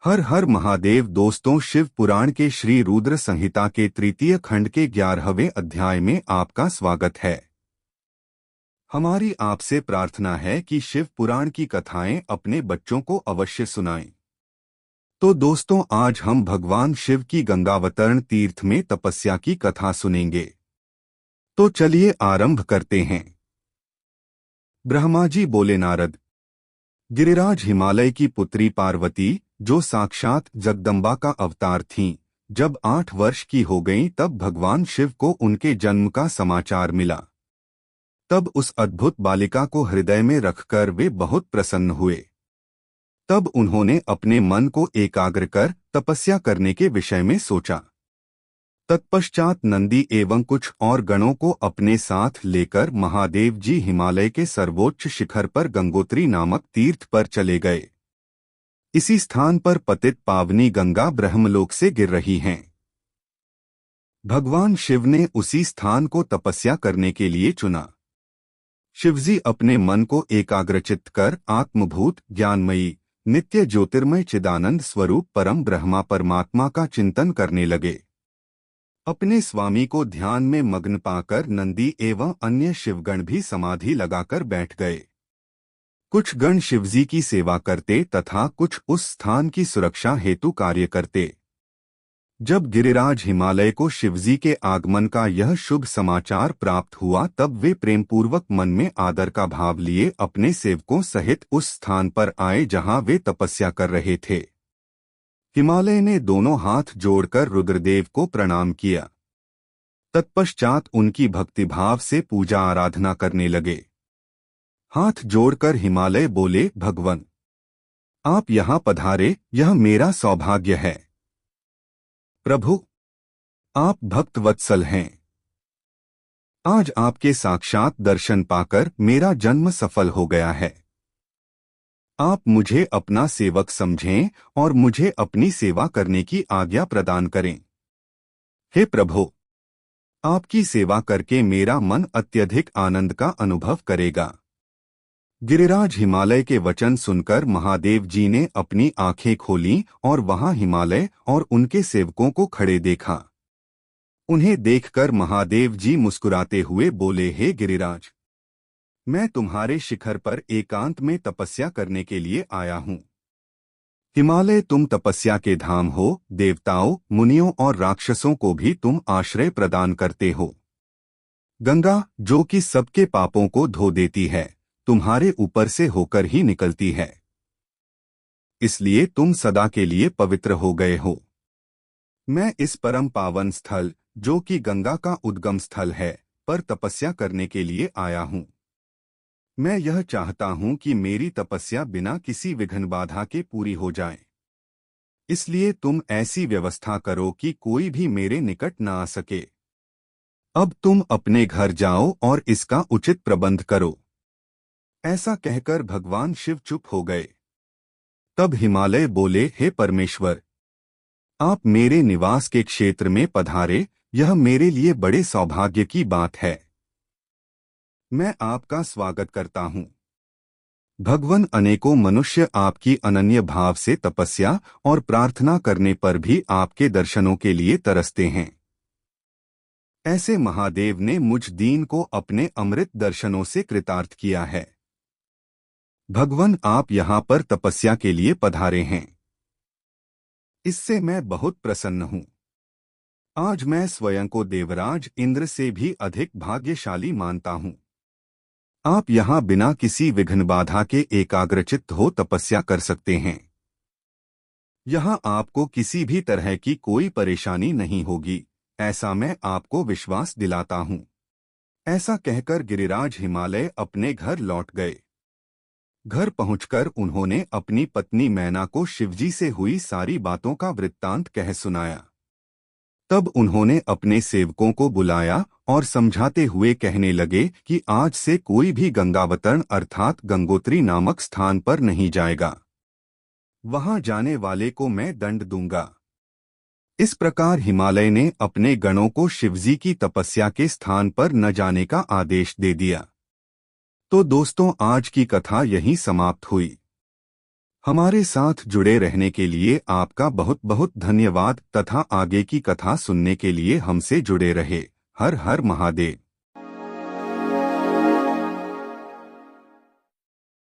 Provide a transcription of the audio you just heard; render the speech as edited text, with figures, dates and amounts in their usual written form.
हर हर महादेव। दोस्तों, शिव पुराण के श्री रुद्र संहिता के तृतीय खंड के 11वें अध्याय में आपका स्वागत है। हमारी आपसे प्रार्थना है कि शिव पुराण की कथाएं अपने बच्चों को अवश्य सुनाएं। तो दोस्तों, आज हम भगवान शिव की गंगावतरण तीर्थ में तपस्या की कथा सुनेंगे। तो चलिए आरंभ करते हैं। ब्रह्मा जी बोले, नारद, गिरिराज हिमालय की पुत्री पार्वती, जो साक्षात जगदम्बा का अवतार थीं, जब 8 वर्ष की हो गईं तब भगवान शिव को उनके जन्म का समाचार मिला। तब उस अद्भुत बालिका को हृदय में रखकर वे बहुत प्रसन्न हुए। तब उन्होंने अपने मन को एकाग्र कर तपस्या करने के विषय में सोचा। तत्पश्चात नंदी एवं कुछ और गणों को अपने साथ लेकर महादेव जी हिमालय के सर्वोच्च शिखर पर गंगोत्री नामक तीर्थ पर चले गए। इसी स्थान पर पतित पावनी गंगा ब्रह्मलोक से गिर रही हैं। भगवान शिव ने उसी स्थान को तपस्या करने के लिए चुना। शिवजी अपने मन को एकाग्रचित्त कर आत्मभूत ज्ञानमयी नित्य ज्योतिर्मय चिदानंद स्वरूप परम ब्रह्मा परमात्मा का चिंतन करने लगे। अपने स्वामी को ध्यान में मग्न पाकर नंदी एवं अन्य शिवगण भी समाधि लगाकर बैठ गए। कुछ गण शिवजी की सेवा करते तथा कुछ उस स्थान की सुरक्षा हेतु कार्य करते। जब गिरिराज हिमालय को शिवजी के आगमन का यह शुभ समाचार प्राप्त हुआ, तब वे प्रेमपूर्वक मन में आदर का भाव लिए अपने सेवकों सहित उस स्थान पर आए जहां वे तपस्या कर रहे थे। हिमालय ने दोनों हाथ जोड़कर रुद्रदेव को प्रणाम किया। तत्पश्चात उनकी भक्तिभाव से पूजा आराधना करने लगे। हाथ जोड़कर हिमालय बोले, भगवन, आप यहाँ पधारे, यह मेरा सौभाग्य है। प्रभु, आप भक्त वत्सल हैं। आज आपके साक्षात दर्शन पाकर मेरा जन्म सफल हो गया है। आप मुझे अपना सेवक समझें और मुझे अपनी सेवा करने की आज्ञा प्रदान करें। हे प्रभु, आपकी सेवा करके मेरा मन अत्यधिक आनंद का अनुभव करेगा। गिरिराज हिमालय के वचन सुनकर महादेव जी ने अपनी आंखें खोलीं और वहां हिमालय और उनके सेवकों को खड़े देखा। उन्हें देखकर महादेव जी मुस्कुराते हुए बोले, हे गिरिराज, मैं तुम्हारे शिखर पर एकांत में तपस्या करने के लिए आया हूँ। हिमालय तुम तपस्या के धाम हो, देवताओं, मुनियों और राक्षसों को भी तुम आश्रय प्रदान करते हो। गंगा, जो कि सबके पापों को धो देती है, तुम्हारे ऊपर से होकर ही निकलती है। इसलिए तुम सदा के लिए पवित्र हो गए हो। मैं इस परम पावन स्थल, जो कि गंगा का उद्गम स्थल है, पर तपस्या करने के लिए आया हूँ। मैं यह चाहता हूँ कि मेरी तपस्या बिना किसी विघ्न बाधा के पूरी हो जाए। इसलिए तुम ऐसी व्यवस्था करो कि कोई भी मेरे निकट न आ सके। अब तुम अपने घर जाओ और इसका उचित प्रबंध करो। ऐसा कहकर भगवान शिव चुप हो गए। तब हिमालय बोले, हे परमेश्वर, आप मेरे निवास के क्षेत्र में पधारे, यह मेरे लिए बड़े सौभाग्य की बात है। मैं आपका स्वागत करता हूँ। भगवन, अनेकों मनुष्य आपकी अनन्य भाव से तपस्या और प्रार्थना करने पर भी आपके दर्शनों के लिए तरसते हैं। ऐसे महादेव ने मुझ दीन को अपने अमृत दर्शनों से कृतार्थ किया है। भगवन, आप यहाँ पर तपस्या के लिए पधारे हैं, इससे मैं बहुत प्रसन्न हूँ। आज मैं स्वयं को देवराज इंद्र से भी अधिक भाग्यशाली मानता हूँ। आप यहाँ बिना किसी विघ्न बाधा के एकाग्रचित्त हो तपस्या कर सकते हैं। यहाँ आपको किसी भी तरह की कोई परेशानी नहीं होगी, ऐसा मैं आपको विश्वास दिलाता हूँ। ऐसा कहकर गिरिराज हिमालय अपने घर लौट गए। घर पहुंचकर उन्होंने अपनी पत्नी मैना को शिवजी से हुई सारी बातों का वृत्तांत कह सुनाया। तब उन्होंने अपने सेवकों को बुलाया और समझाते हुए कहने लगे कि आज से कोई भी गंगावतरण अर्थात गंगोत्री नामक स्थान पर नहीं जाएगा। वहां जाने वाले को मैं दंड दूंगा। इस प्रकार हिमालय ने अपने गणों को शिवजी की तपस्या के स्थान पर न जाने का आदेश दे दिया। तो दोस्तों, आज की कथा यहीं समाप्त हुई। हमारे साथ जुड़े रहने के लिए आपका बहुत बहुत धन्यवाद तथा आगे की कथा सुनने के लिए हमसे जुड़े रहे। हर हर महादेव।